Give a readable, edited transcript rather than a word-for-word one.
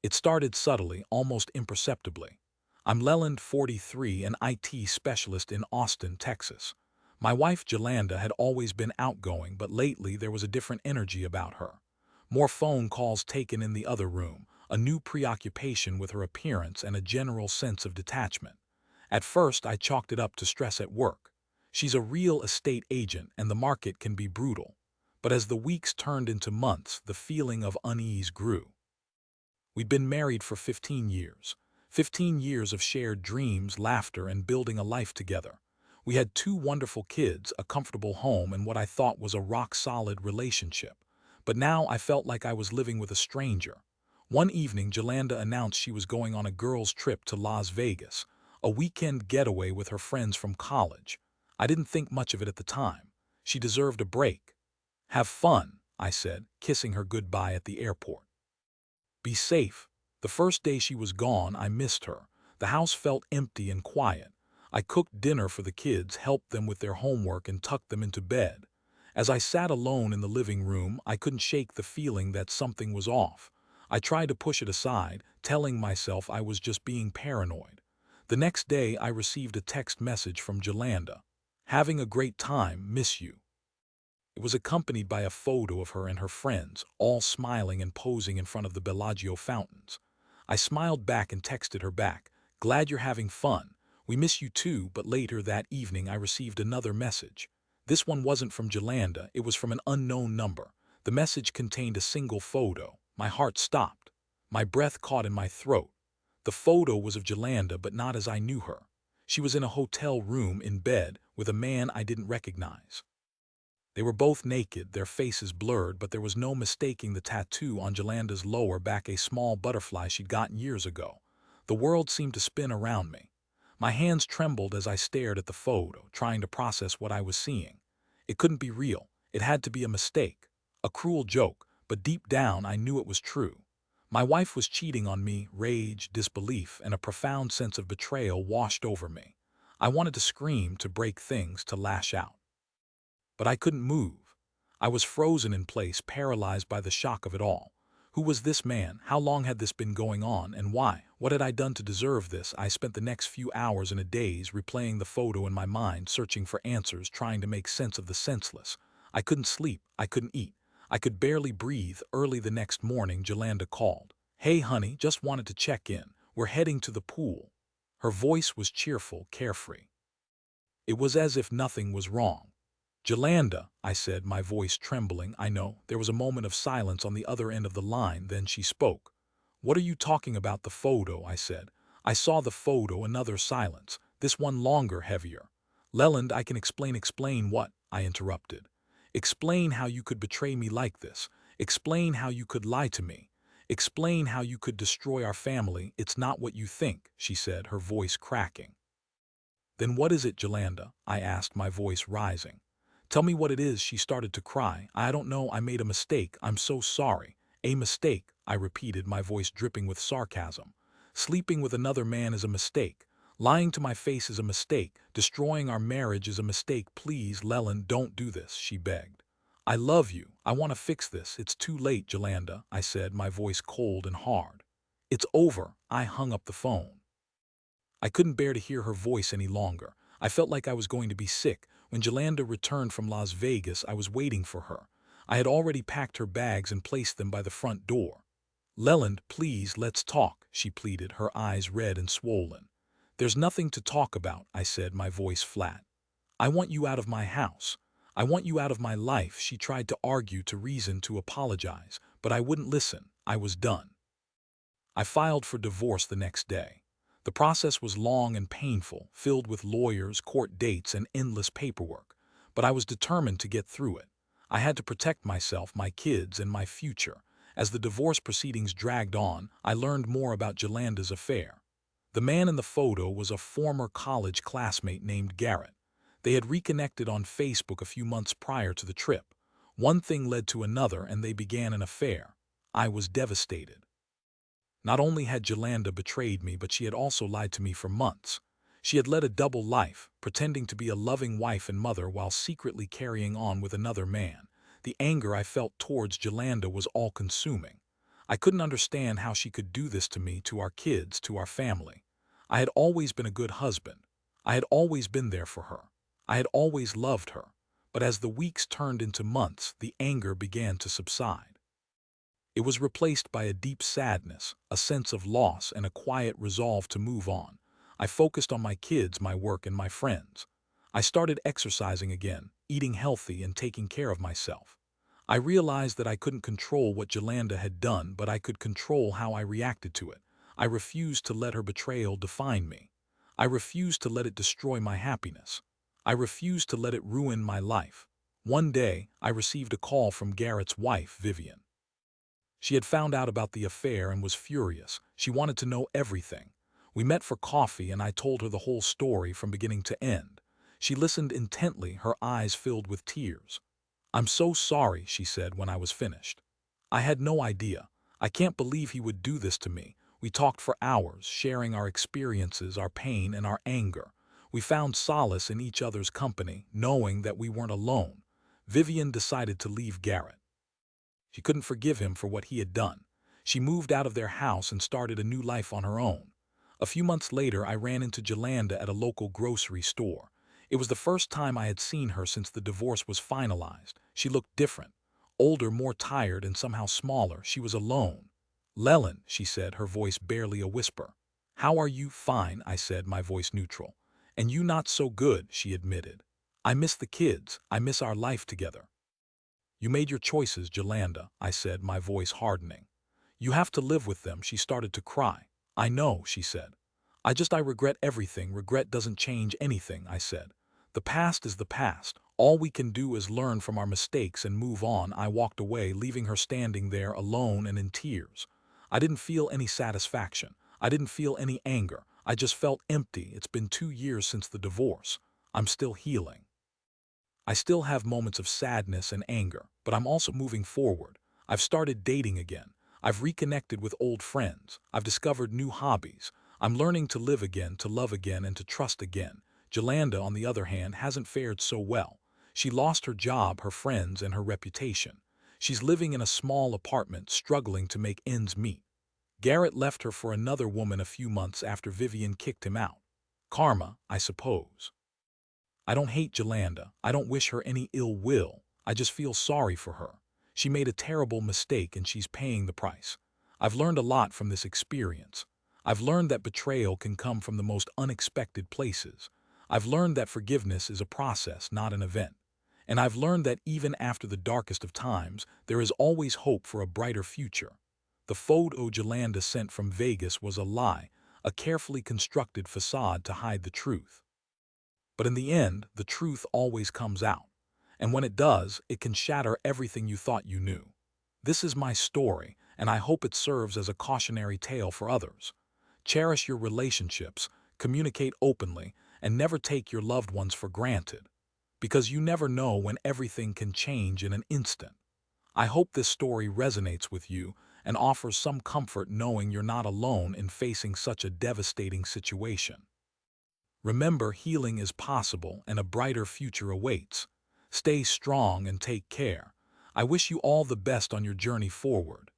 It started subtly, almost imperceptibly. I'm Leland, 43, an IT specialist in Austin, Texas. My wife, Jolanda, had always been outgoing, but lately there was a different energy about her. More phone calls taken in the other room, a new preoccupation with her appearance, and a general sense of detachment. At first, I chalked it up to stress at work. She's a real estate agent, and the market can be brutal. But as the weeks turned into months, the feeling of unease grew. We'd been married for 15 years. 15 years of shared dreams, laughter, and building a life together. We had two wonderful kids, a comfortable home, and what I thought was a rock-solid relationship. But now I felt like I was living with a stranger. One evening, Jolanda announced she was going on a girls' trip to Las Vegas, a weekend getaway with her friends from college. I didn't think much of it at the time. She deserved a break. "Have fun," I said, kissing her goodbye at the airport. "Be safe." The first day she was gone, I missed her. The house felt empty and quiet. I cooked dinner for the kids, helped them with their homework, and tucked them into bed. As I sat alone in the living room, I couldn't shake the feeling that something was off. I tried to push it aside, telling myself I was just being paranoid. The next day, I received a text message from Jolanda. "Having a great time, miss you." It was accompanied by a photo of her and her friends, all smiling and posing in front of the Bellagio fountains. I smiled back and texted her back, "Glad you're having fun. We miss you too." But later that evening I received another message. This one wasn't from Jolanda, it was from an unknown number. The message contained a single photo. My heart stopped. My breath caught in my throat. The photo was of Jolanda, but not as I knew her. She was in a hotel room in bed with a man I didn't recognize. They were both naked, their faces blurred, but there was no mistaking the tattoo on Jolanda's lower back, a small butterfly she'd gotten years ago. The world seemed to spin around me. My hands trembled as I stared at the photo, trying to process what I was seeing. It couldn't be real. It had to be a mistake, a cruel joke, but deep down I knew it was true. My wife was cheating on me. Rage, disbelief, and a profound sense of betrayal washed over me. I wanted to scream, to break things, to lash out. But I couldn't move. I was frozen in place, paralyzed by the shock of it all. Who was this man? How long had this been going on? And why? What had I done to deserve this? I spent the next few hours in a daze, replaying the photo in my mind, searching for answers, trying to make sense of the senseless. I couldn't sleep. I couldn't eat. I could barely breathe. Early the next morning, Jolanda called. "Hey, honey, just wanted to check in. We're heading to the pool." Her voice was cheerful, carefree. It was as if nothing was wrong. "Jolanda," I said, my voice trembling. "I know." There was a moment of silence on the other end of the line, then she spoke. "What are you talking about?" "The photo," I said. "I saw the photo." Another silence, this one longer, heavier. "Leland, I can explain." "Explain what?" I interrupted. "Explain how you could betray me like this. Explain how you could lie to me. Explain how you could destroy our family." "It's not what you think," she said, her voice cracking. "Then what is it, Jolanda?" I asked, my voice rising. "Tell me what it is." She started to cry. "I don't know. I made a mistake. I'm so sorry." "A mistake," I repeated, my voice dripping with sarcasm. "Sleeping with another man is a mistake. Lying to my face is a mistake. Destroying our marriage is a mistake." "Please, Leland, don't do this," she begged. "I love you. I want to fix this." "It's too late, Jolanda," I said, my voice cold and hard. "It's over." I hung up the phone. I couldn't bear to hear her voice any longer. I felt like I was going to be sick. When Jolanda returned from Las Vegas, I was waiting for her. I had already packed her bags and placed them by the front door. "Leland, please, let's talk," she pleaded, her eyes red and swollen. "There's nothing to talk about," I said, my voice flat. "I want you out of my house. I want you out of my life." She tried to argue, to reason, to apologize, but I wouldn't listen. I was done. I filed for divorce the next day. The process was long and painful, filled with lawyers, court dates, and endless paperwork. But I was determined to get through it. I had to protect myself, my kids, and my future. As the divorce proceedings dragged on, I learned more about Jolanda's affair. The man in the photo was a former college classmate named Garrett. They had reconnected on Facebook a few months prior to the trip. One thing led to another, and they began an affair. I was devastated. Not only had Jolanda betrayed me, but she had also lied to me for months. She had led a double life, pretending to be a loving wife and mother while secretly carrying on with another man. The anger I felt towards Jolanda was all-consuming. I couldn't understand how she could do this to me, to our kids, to our family. I had always been a good husband. I had always been there for her. I had always loved her. But as the weeks turned into months, the anger began to subside. It was replaced by a deep sadness, a sense of loss, and a quiet resolve to move on. I focused on my kids, my work, and my friends. I started exercising again, eating healthy and taking care of myself. I realized that I couldn't control what Jolanda had done, but I could control how I reacted to it. I refused to let her betrayal define me. I refused to let it destroy my happiness. I refused to let it ruin my life. One day, I received a call from Garrett's wife, Vivian. She had found out about the affair and was furious. She wanted to know everything. We met for coffee and I told her the whole story from beginning to end. She listened intently, her eyes filled with tears. "I'm so sorry," she said when I was finished. "I had no idea. I can't believe he would do this to me." We talked for hours, sharing our experiences, our pain, and our anger. We found solace in each other's company, knowing that we weren't alone. Vivian decided to leave Garrett. She couldn't forgive him for what he had done. She moved out of their house and started a new life on her own. A few months later, I ran into Jolanda at a local grocery store. It was the first time I had seen her since the divorce was finalized. She looked different. Older, more tired, and somehow smaller. She was alone. "Leland," she said, her voice barely a whisper. "How are you?" "Fine," I said, my voice neutral. "And you not so good," she admitted. "I miss the kids. I miss our life together." "You made your choices, Jolanda," I said, my voice hardening. "You have to live with them." She started to cry. "I know," she said. I regret everything." "Regret doesn't change anything," I said. "The past is the past. All we can do is learn from our mistakes and move on." I walked away, leaving her standing there alone and in tears. I didn't feel any satisfaction. I didn't feel any anger. I just felt empty. It's been 2 years since the divorce. I'm still healing. I still have moments of sadness and anger, but I'm also moving forward. I've started dating again. I've reconnected with old friends. I've discovered new hobbies. I'm learning to live again, to love again, and to trust again. Jolanda, on the other hand, hasn't fared so well. She lost her job, her friends, and her reputation. She's living in a small apartment, struggling to make ends meet. Garrett left her for another woman a few months after Vivian kicked him out. Karma, I suppose. I don't hate Jolanda. I don't wish her any ill will. I just feel sorry for her. She made a terrible mistake and she's paying the price. I've learned a lot from this experience. I've learned that betrayal can come from the most unexpected places. I've learned that forgiveness is a process, not an event. And I've learned that even after the darkest of times, there is always hope for a brighter future. The photo Jolanda sent from Vegas was a lie, a carefully constructed facade to hide the truth. But in the end, the truth always comes out. And when it does, it can shatter everything you thought you knew. This is my story, and I hope it serves as a cautionary tale for others. Cherish your relationships, communicate openly, and never take your loved ones for granted. Because you never know when everything can change in an instant. I hope this story resonates with you and offers some comfort knowing you're not alone in facing such a devastating situation. Remember, healing is possible and a brighter future awaits. Stay strong and take care. I wish you all the best on your journey forward.